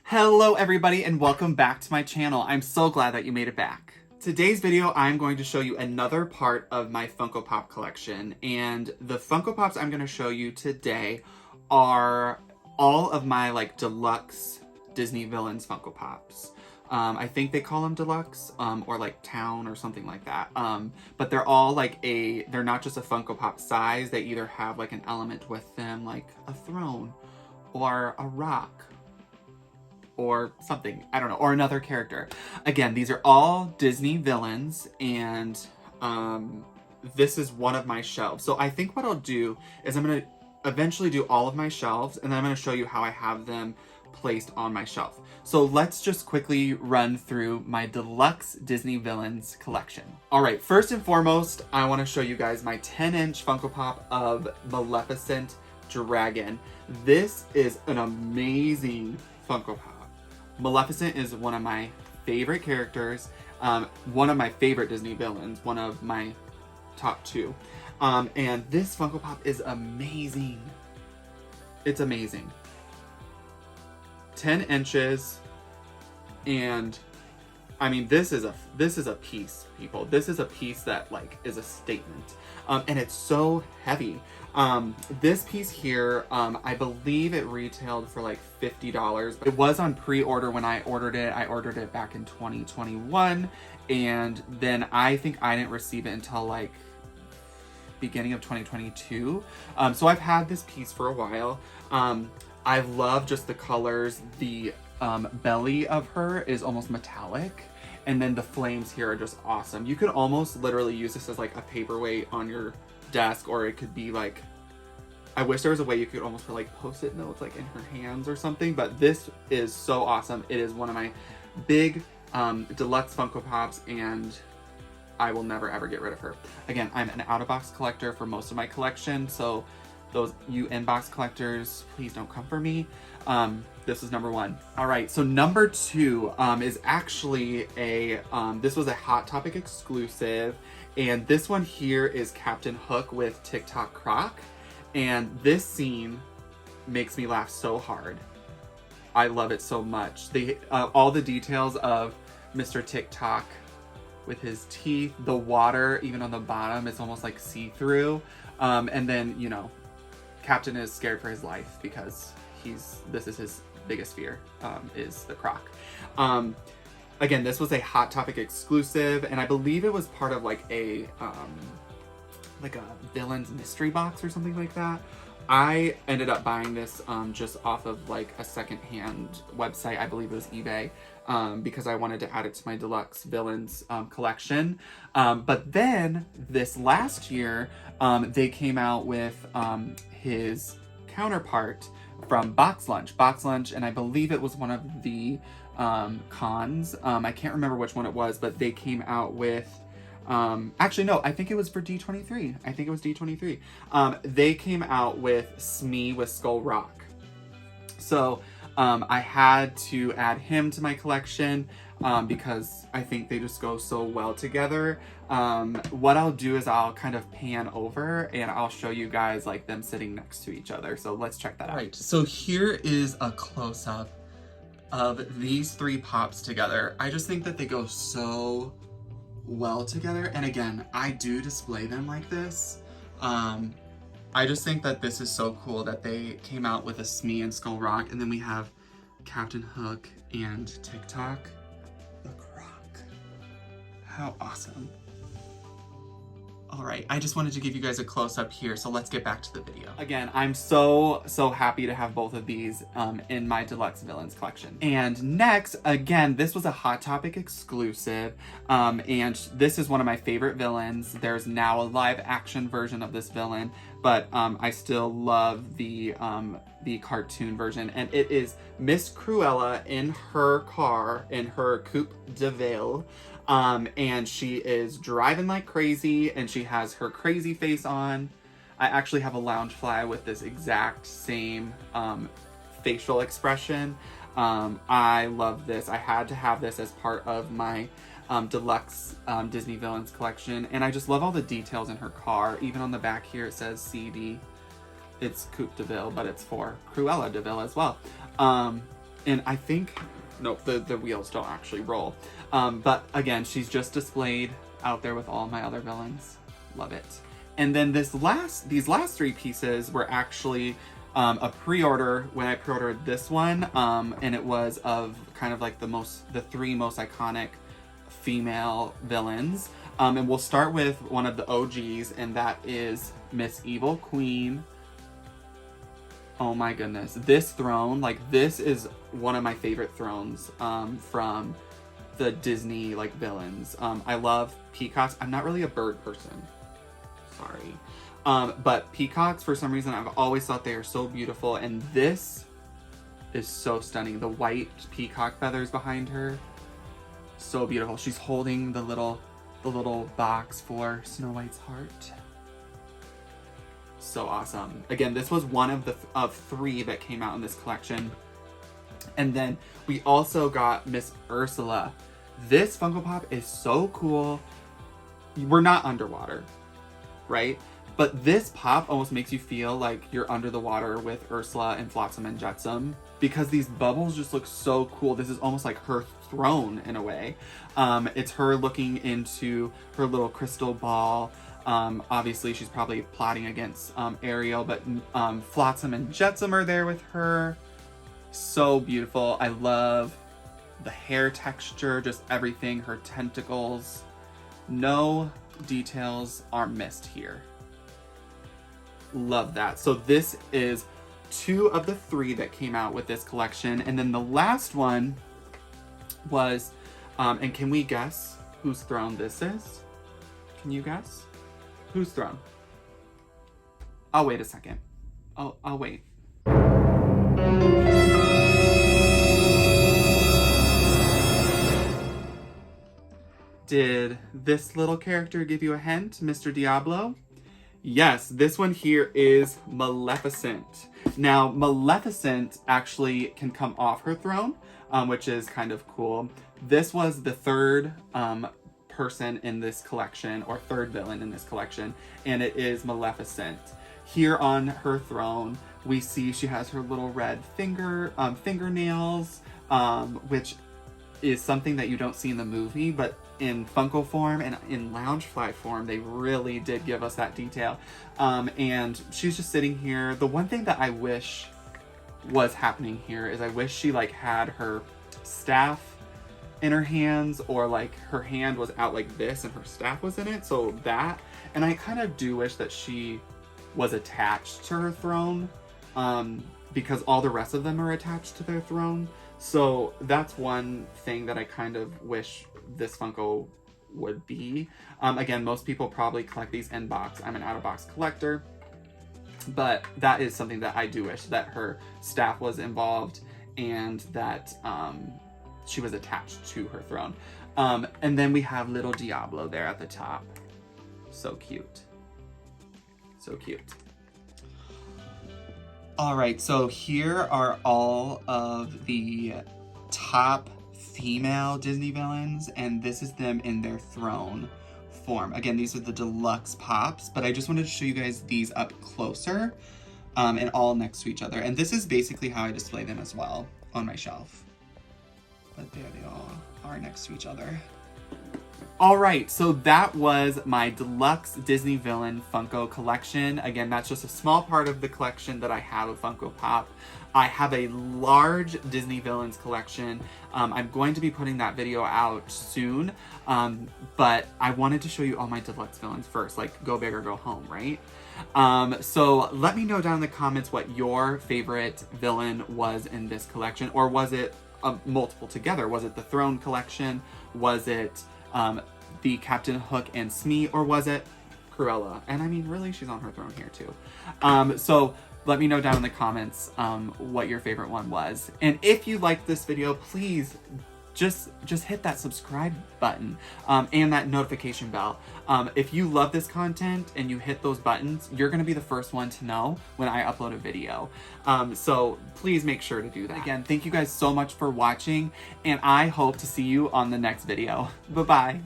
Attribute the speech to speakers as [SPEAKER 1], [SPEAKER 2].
[SPEAKER 1] Hello everybody and welcome back to my channel. I'm so glad that you made it back. Today's video, I'm going to show you another part of my Funko Pop collection, and the Funko Pops I'm going to show you today are all of my Deluxe Disney Villains Funko Pops. I think they call them Deluxe or like Town or something like that. But they're all they're not just a Funko Pop size, they either have like an element with them like a throne or a rock or something, I don't know, or another character. Again, these are all Disney villains, and this is one of my shelves. So I think what I'll do is I'm gonna eventually do all of my shelves, and then I'm gonna show you how I have them placed on my shelf. So let's just quickly run through my Deluxe Disney Villains collection. All right, first and foremost, I wanna show you guys my 10-inch Funko Pop of Maleficent Dragon. This is an amazing Funko Pop. Maleficent is one of my favorite characters, one of my favorite Disney villains, one of my top two. And this Funko Pop is amazing. It's amazing. 10 inches, and I mean, this is a piece, people. This is a piece that is a statement. And it's so heavy. This piece here, I believe it retailed for like $50. It was on pre-order when I ordered it. I ordered it back in 2021, and then I think I didn't receive it until like beginning of 2022. So I've had this piece for a while. I love just the colors. The belly of her is almost metallic, and then the flames here are just awesome. You could almost literally use this as like a paperweight on your desk, or it could be like, I wish there was a way you could almost put like post-it notes like in her hands or something, but this is so awesome. It is one of my big deluxe Funko Pops, and I will never ever get rid of her. Again, I'm an out-of-box collector for most of my collection, so those you inbox collectors, please don't come for me. This is number one. All right, so number two is actually this was a Hot Topic exclusive, and this one here is Captain Hook with TikTok Croc, and this scene makes me laugh so hard. I love it so much. All the details of Mr. TikTok with his teeth, the water even on the bottom is almost like see-through, and then, you know, Captain is scared for his life because this is his biggest fear, is the Croc. Again, this was a Hot Topic exclusive, and I believe it was part of like a villains mystery box or something like that. I ended up buying this just off of like a secondhand website. I believe it was eBay, because I wanted to add it to my Deluxe Villains collection. But then this last year, they came out with his counterpart from Box Lunch, and I believe it was one of the cons. I can't remember which one it was, but they came out with actually no, I think it was for D23. I think it was D23. They came out with Smee with Skull Rock. So I had to add him to my collection because I think they just go so well together. What I'll do is I'll kind of pan over and I'll show you guys like them sitting next to each other. So let's check that out. All right, so here is a close-up of these three pops together. I just think that they go so well together, and again, I do display them like this. I just think that this is so cool that they came out with a Smee and Skull Rock, and then we have Captain Hook and TikTok the Croc. How awesome. All right, I just wanted to give you guys a close-up here, so let's get back to the video. Again, I'm so happy to have both of these in my Deluxe Villains collection. And next, again, this was a Hot Topic exclusive, and this is one of my favorite villains. There's now a live-action version of this villain, but I still love the cartoon version, and it is Miss Cruella in her car, in her Coupe de Ville. And she is driving like crazy, and she has her crazy face on. I actually have a loungefly with this exact same facial expression. I love this. I had to have this as part of my Deluxe Disney Villains collection, and I just love all the details in her car. Even on the back here it says CD. It's Coupe de Ville, but it's for Cruella de Vil as well. And I think, nope, the wheels don't actually roll. But again, she's just displayed out there with all my other villains. Love it. And then these last 3 pieces were actually a pre-order when I pre-ordered this one. And it was of kind of like the 3 most iconic female villains. And we'll start with one of the OGs, and that is Miss Evil Queen. Oh my goodness. This throne, like, this is one of my favorite thrones from the Disney, like, villains. I love peacocks. I'm not really a bird person. Sorry. But peacocks, for some reason, I've always thought they are so beautiful. And this is so stunning. The white peacock feathers behind her. So beautiful. She's holding the little box for Snow White's heart. So awesome. Again, this was one of 3 that came out in this collection. And then we also got Miss Ursula. This Funko Pop is so cool. We're not underwater, right? But this pop almost makes you feel like you're under the water with Ursula and Flotsam and Jetsam, because these bubbles just look so cool. This is almost like her throne in a way. It's her looking into her little crystal ball. Obviously she's probably plotting against Ariel, but Flotsam and Jetsam are there with her. So beautiful. I love the hair texture, just everything, her tentacles. No details are missed here. Love that. So this is 2 of the 3 that came out with this collection. And then the last one was, and can we guess whose throne this is? Can you guess? Whose throne? I'll wait a second. I'll wait. Did this little character give you a hint, Mr. Diablo? Yes, this one here is Maleficent. Now, Maleficent actually can come off her throne, which is kind of cool. This was the 3rd person in this collection, or 3rd villain in this collection, and it is Maleficent. Here on her throne, we see she has her little red fingernails, which is something that you don't see in the movie, but in Funko form and in loungefly form, they really did give us that detail. And she's just sitting here. The one thing that I wish was happening here is I wish she like had her staff in her hands, or like her hand was out like this and her staff was in it. So that, and I kind of do wish that she was attached to her throne, because all the rest of them are attached to their throne. So that's one thing that I kind of wish this Funko would be. Again, most people probably collect these in box. I'm an out-of-box collector, but that is something that I do wish, that her staff was involved and that she was attached to her throne. And then we have little Diablo there at the top. So cute. So cute. All right, so here are all of the top female Disney villains, and this is them in their throne form. Again, these are the deluxe pops, but I just wanted to show you guys these up closer, and all next to each other. And this is basically how I display them as well on my shelf. But there they all are next to each other. All right, so that was my Deluxe Disney Villain Funko collection. Again, that's just a small part of the collection that I have of Funko Pop. I have a large Disney Villains collection. I'm going to be putting that video out soon, but I wanted to show you all my Deluxe Villains first, like go big or go home, right? So let me know down in the comments what your favorite villain was in this collection, or was it multiple together? Was it the Throne collection? Was it the Captain Hook and Smee, or was it Cruella? And I mean, really, she's on her throne here too. So let me know down in the comments what your favorite one was. And if you liked this video, please just hit that subscribe button and that notification bell. If you love this content and you hit those buttons, you're gonna be the first one to know when I upload a video. So please make sure to do that. Again, thank you guys so much for watching, and I hope to see you on the next video. Bye-bye.